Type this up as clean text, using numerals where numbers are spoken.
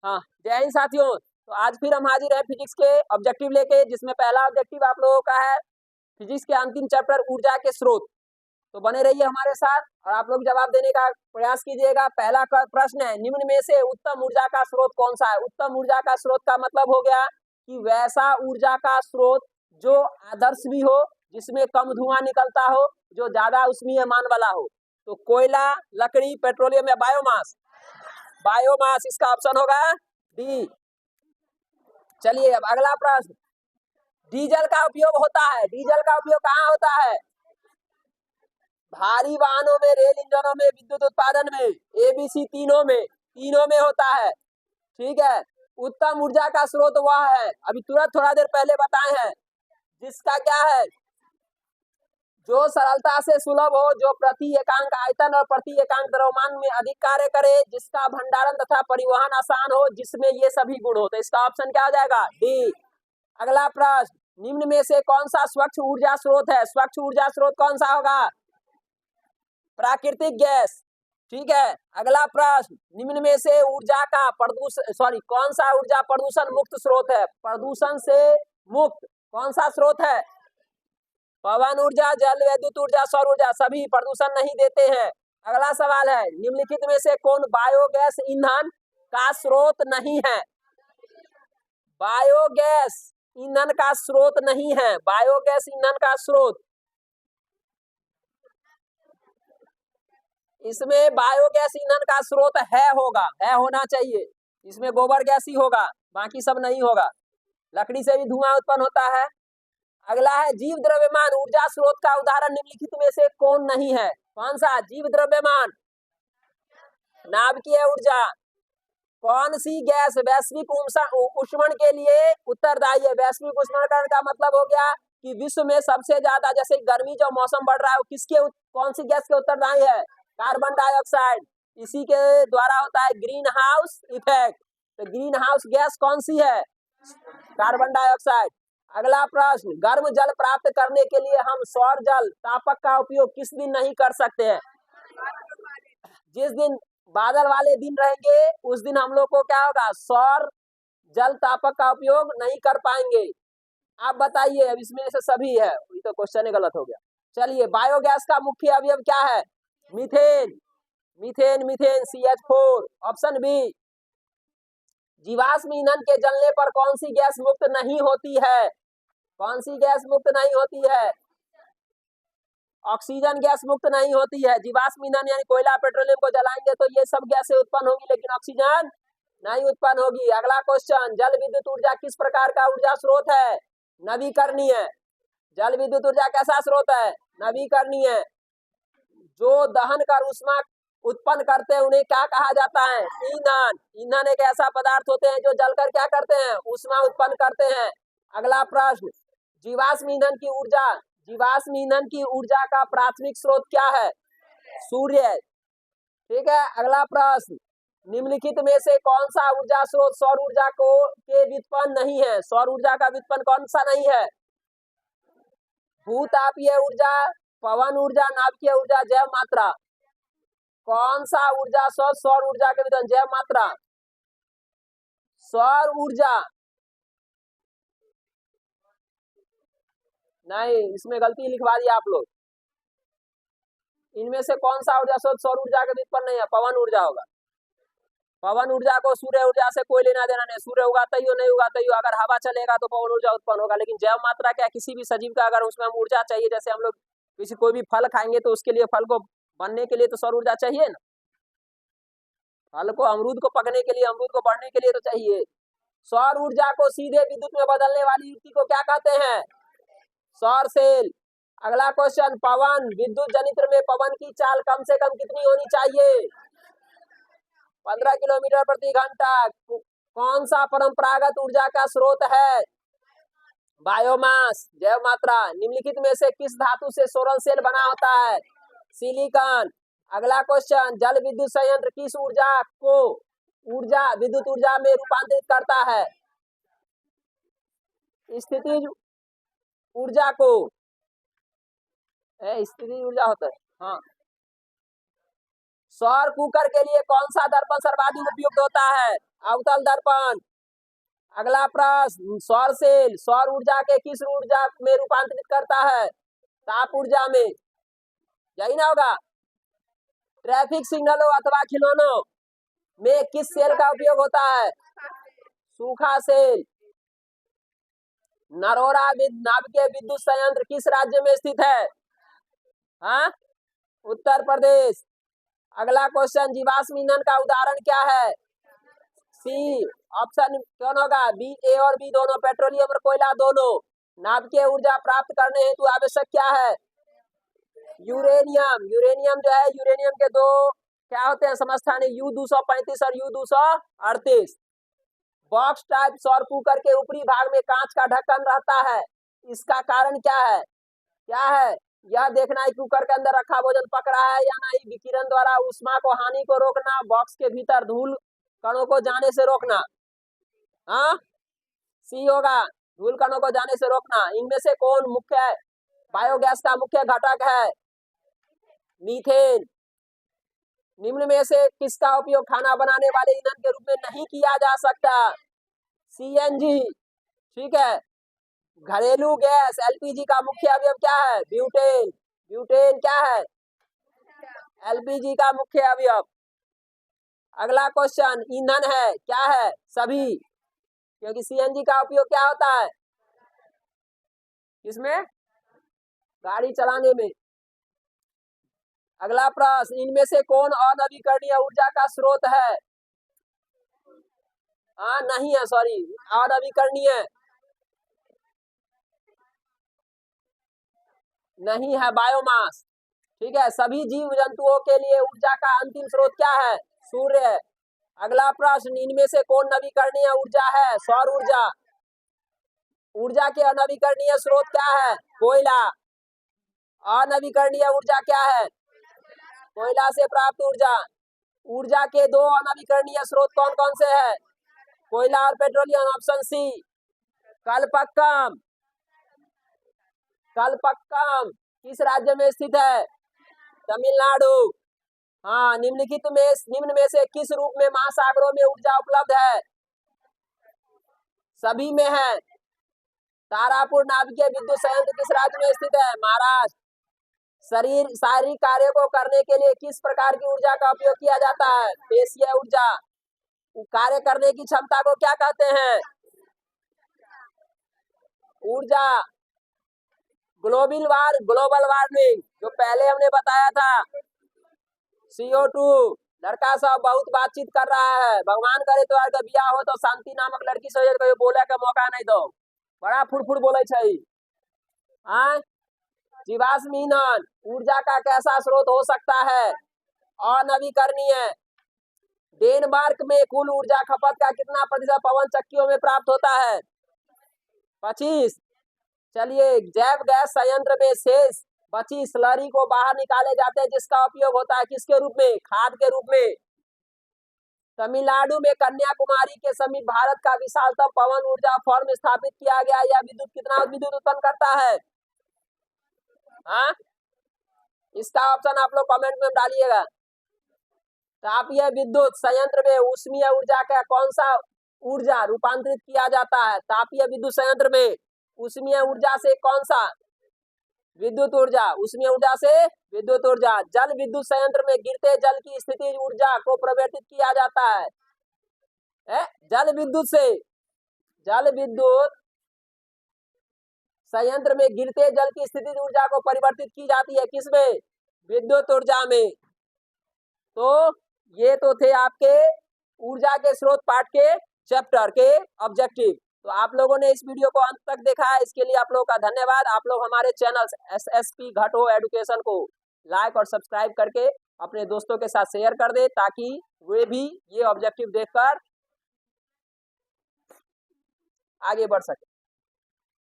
हाँ, जय हिंद साथियों। तो आज फिर हम हाजिर हैं फिजिक्स के ऑब्जेक्टिव लेके, जिसमें पहला ऑब्जेक्टिव आप लोगों का है फिजिक्स के अंतिम चैप्टर ऊर्जा के स्रोत। तो बने रहिए हमारे साथ और आप लोग जवाब देने का प्रयास कीजिएगा। पहला प्रश्न है, निम्न में से उत्तम ऊर्जा का स्रोत कौन सा है? उत्तम ऊर्जा का स्रोत का मतलब हो गया कि वैसा ऊर्जा का स्रोत जो आदर्श भी हो, जिसमें कम धुआं निकलता हो, जो ज्यादा उष्मीय मान वाला हो। तो कोयला, लकड़ी, पेट्रोलियम या बायोमास? बायोमास इसका ऑप्शन होगा डी। चलिए अब अगला प्रश्न, डीजल का उपयोग होता है, डीजल का उपयोग कहाँ होता है? भारी वाहनों में, रेल इंजनों में, विद्युत उत्पादन में, एबीसी तीनों में होता है। ठीक है। उत्तम ऊर्जा का स्रोत वह है, अभी तुरंत थोड़ा देर पहले बताए हैं, जिसका क्या है, जो सरलता से सुलभ हो, जो प्रति एकांक आयतन और प्रति एकांक द्रव्यमान में अधिक कार्य करे, जिसका भंडारण तथा परिवहन आसान हो, जिसमें ये सभी गुण हो। तो इसका ऑप्शन क्या हो जाएगा? डी। अगला प्रश्न, निम्न में से कौन सा स्वच्छ ऊर्जा स्रोत है? स्वच्छ ऊर्जा स्रोत कौन सा होगा? प्राकृतिक गैस। ठीक है। अगला प्रश्न, निम्न में से ऊर्जा का प्रदूषण कौन सा ऊर्जा प्रदूषण मुक्त स्रोत है? प्रदूषण से मुक्त कौन सा स्रोत है? पवन ऊर्जा, जल विद्युत ऊर्जा, सौर ऊर्जा, सभी प्रदूषण नहीं देते हैं। अगला सवाल है, निम्नलिखित में से कौन बायोगैस ईंधन का स्रोत नहीं है? बायोगैस ईंधन का स्रोत नहीं है। बायोगैस ईंधन का स्रोत, इसमें बायोगैस ईंधन का स्रोत है होना चाहिए। इसमें गोबर गैस ही होगा, बाकी सब नहीं होगा। लकड़ी से भी धुआं उत्पन्न होता है। अगला है, जीव द्रव्यमान ऊर्जा स्रोत का उदाहरण निम्नलिखित में से कौन नहीं है? कौन सा? जीव द्रव्यमान, नाभिकीय ऊर्जा। कौन सी गैस वैश्विक उष्मण के लिए उत्तरदायी है? वैश्विक उष्मीकरण का मतलब हो गया कि विश्व में सबसे ज्यादा, जैसे गर्मी जो मौसम बढ़ रहा है, किसके कौन सी गैस के उत्तरदायी है? Carbon dioxide. इसी के द्वारा होता है ग्रीन हाउस इफेक्ट। तो ग्रीन हाउस गैस कौन सी है? Carbon dioxide. अगला प्रश्न, गर्म जल प्राप्त करने के लिए हम सौर जल तापक का उपयोग किस दिन नहीं कर सकते हैं? जिस दिन बादल वाले दिन रहेंगे उस दिन हम लोग को क्या होगा? सौर जल तापक का उपयोग नहीं कर पाएंगे। आप बताइए, अब इसमें से सभी है, ये तो क्वेश्चन गलत हो गया। चलिए, बायोगैस का मुख्य अवयव क्या है? Methane. Methane CH4। Option B. जीवाश्म ईंधन के जलने पर कौन सी गैस मुक्त नहीं होती है? कौन सी गैस मुक्त नहीं होती है? ऑक्सीजन गैस मुक्त नहीं होती है। जीवाश्म ईंधन यानी कोयला, पेट्रोलियम को जलाएंगे तो ये सब गैसें उत्पन्न होगी, लेकिन ऑक्सीजन नहीं उत्पन्न होगी। अगला क्वेश्चन, जल विद्युत ऊर्जा किस प्रकार का ऊर्जा स्रोत है? नवीकरणीय। जल विद्युत ऊर्जा कैसा स्रोत है? नवीकरणीय। जो दहन कर ऊष्मा उत्पन्न करते हैं उन्हें क्या कहा जाता है? ईंधन। ईंधन एक ऐसा पदार्थ होते हैं जो जलकर क्या करते हैं? ऊष्मा उत्पन्न करते हैं। अगला प्रश्न, जीवाश्म ईंधन की ऊर्जा, जीवाश्म ईंधन की ऊर्जा का प्राथमिक स्रोत क्या है? सूर्य। ठीक है। अगला प्रश्न, निम्नलिखित में से कौन सा ऊर्जा स्रोत सौर ऊर्जा को के व्युत्पन्न नहीं है? सौर ऊर्जा का व्युत्पन्न कौन सा नहीं है? भूतापीय ऊर्जा, पवन ऊर्जा, नाभिकीय ऊर्जा, जैव मात्रा। कौन सा ऊर्जा स्रोत सौर ऊर्जा के व्युत्पन्न? जैव मात्रा। सौर ऊर्जा नहीं, इसमें गलती लिखवा दिया आप लोग। इनमें से कौन सा ऊर्जा स्रोत सौर ऊर्जा के व्युत्पन्न नहीं है? पवन ऊर्जा होगा। पवन ऊर्जा को सूर्य ऊर्जा से कोई लेना देना नहीं। सूर्य उगाता ही हो नहीं उगाता ही हो, अगर हवा चलेगा तो पवन ऊर्जा उत्पन्न होगा। लेकिन जैव मात्रा क्या? किसी भी सजीव का अगर उसमें हम ऊर्जा चाहिए, जैसे हम लोग किसी कोई भी फल खाएंगे तो उसके लिए, फल को बनने के लिए तो सौर ऊर्जा चाहिए ना। फल को, अमरूद को पकने के लिए, अमरूद को बढ़ने के लिए तो चाहिए। सौर ऊर्जा को सीधे विद्युत में बदलने वाली युक्ति को क्या कहते हैं? सौर सेल। अगला क्वेश्चन, पवन विद्युत जनित्र में पवन की चाल कम से कम कितनी होनी चाहिए? 15 किलोमीटर प्रति घंटा। कौन सा परंपरागत ऊर्जा का स्रोत है? बायोमास। जैव मात्रा, निम्नलिखित में से किस धातु से सोलर सेल बना होता है? सिलिकॉन। अगला क्वेश्चन, जल विद्युत संयंत्र किस ऊर्जा को विद्युत ऊर्जा में रूपांतरित करता है? स्थितिज ऊर्जा को। स्थितिज ऊर्जा होता है, हाँ। सौर कुकर के लिए कौन सा दर्पण सर्वाधिक उपयुक्त होता है? अवतल दर्पण। अगला प्रश्न, सौर सेल सौर ऊर्जा के किस ऊर्जा में रूपांतरित करता है? ताप ऊर्जा में। यही ना होगा। ट्रैफिक सिग्नलों अथवा खिलौनों में किस सेल का उपयोग होता है? सूखा सेल। नरोरा नाभिकीय विद्युत संयंत्र किस राज्य में स्थित है? हाँ, उत्तर प्रदेश। अगला क्वेश्चन, जीवाश्म ईंधन का उदाहरण क्या है? सी ऑप्शन कौन होगा? बी, ए और बी दोनों, पेट्रोलियम और कोयला दोनों। नाभिकीय ऊर्जा प्राप्त करने हेतु आवश्यक क्या है? यूरेनियम। यूरेनियम जो है, यूरेनियम के दो क्या होते हैं समस्थानिक, U-235 और U-238। बॉक्स टाइप सौर कुकर के ऊपरी भाग में कांच का ढक्कन रहता है, इसका कारण क्या है? क्या है? यह देखना है कुकर के अंदर रखा भोजन पक रहा है या नहीं, विकिरण द्वारा ऊष्मा को हानि को रोकना, बॉक्स के भीतर धूल कणों को जाने से रोकना। हाँ, सी होगा, धूल कणों को जाने से रोकना। इनमें से कौन मुख्य बायोगैस का मुख्य घटक है? मीथेन। निम्न में से किसका उपयोग खाना बनाने वाले ईंधन के रूप में नहीं किया जा सकता? सीएनजी। ठीक है। घरेलू गैस एलपीजी का मुख्य अवयव क्या है? ब्यूटेन। ब्यूटेन क्या है? एलपीजी का मुख्य अवयव। अगला क्वेश्चन, ईंधन है क्या है? सभी, क्योंकि सीएनजी का उपयोग क्या होता है? किसमें? गाड़ी चलाने में। अगला प्रश्न, इनमें से कौन अनवीकरणीय ऊर्जा का स्रोत है? हाँ, नहीं है, सॉरी, अनवीकरणीय नहीं है, बायोमास। ठीक है। सभी जीव जंतुओं के लिए ऊर्जा का अंतिम स्रोत क्या है? सूर्य है। अगला प्रश्न, इनमें से कौन नवीकरणीय ऊर्जा है? सौर ऊर्जा। ऊर्जा के अनवीकरणीय स्रोत क्या है? कोयला। अनवीकरणीय ऊर्जा क्या है? कोयला से प्राप्त ऊर्जा। ऊर्जा के दो अनवीकरणीय स्रोत कौन कौन से हैं? कोयला और petroleum. Option C. Kalpakkam. Kalpakkam किस राज्य में स्थित है? तमिलनाडु। हाँ, निम्न में से किस रूप में महासागरों में ऊर्जा उपलब्ध है? सभी में है। तारापुर नाभिकीय विद्युत संयंत्र किस राज्य में स्थित है? महाराष्ट्र। शारीरिक कार्यों को करने के लिए किस प्रकार की ऊर्जा का उपयोग किया जाता है? पेशीय ऊर्जा। कार्य करने की क्षमता को क्या कहते हैं? ऊर्जा। ग्लोबल वार्मिंग जो पहले हमने बताया था, CO2। लड़का सब बहुत बातचीत कर रहा है, भगवान करे तो अगर बिया हो तो शांति नामक लड़की से कोई बोले का मौका नहीं दो, बड़ा फुड़फुड़ बोले छै। हाँ, जीवाश्म ईंधन ऊर्जा का कैसा स्रोत हो सकता है? अनवीकरणीय। डेनमार्क में कुल ऊर्जा खपत का कितना प्रतिशत पवन चक्कियों में प्राप्त होता है? 25। चलिए, जैव गैस संयंत्र में शेष बची स्लरी को बाहर निकाले जाते हैं, जिसका उपयोग होता है किसके रूप में? खाद के रूप में। तमिलनाडु में कन्याकुमारी के समीप भारत का विशालतम पवन ऊर्जा फार्म स्थापित किया गया। यह विद्युत कितना विद्युत उत्पन्न करता है? हाँ, इसका ऑप्शन आप लोग कमेंट में डालिएगा। तापीय विद्युत संयंत्र में ऊष्मीय ऊर्जा का कौन सा ऊर्जा रूपांतरित किया जाता है? तापीय विद्युत संयंत्र में ऊष्मीय ऊर्जा से कौन सा? विद्युत ऊर्जा। ऊष्मीय ऊर्जा से विद्युत ऊर्जा। जल विद्युत संयंत्र में गिरते जल की स्थितिज ऊर्जा को परिवर्तित किया जाता है? जल विद्युत से। जल विद्युत संयंत्र में गिरते जल की स्थितिज ऊर्जा को परिवर्तित की जाती है किसमें? विद्युत ऊर्जा में। तो ये तो थे आपके ऊर्जा के स्रोत पाठ के चैप्टर के ऑब्जेक्टिव। तो आप लोगों ने इस वीडियो को अंत तक देखा है, इसके लिए आप लोगों का धन्यवाद। आप लोग हमारे चैनल SSP घाटो एजुकेशन को लाइक और सब्सक्राइब करके अपने दोस्तों के साथ शेयर कर दे, ताकि वे भी ये ऑब्जेक्टिव देखकर आगे बढ़ सके।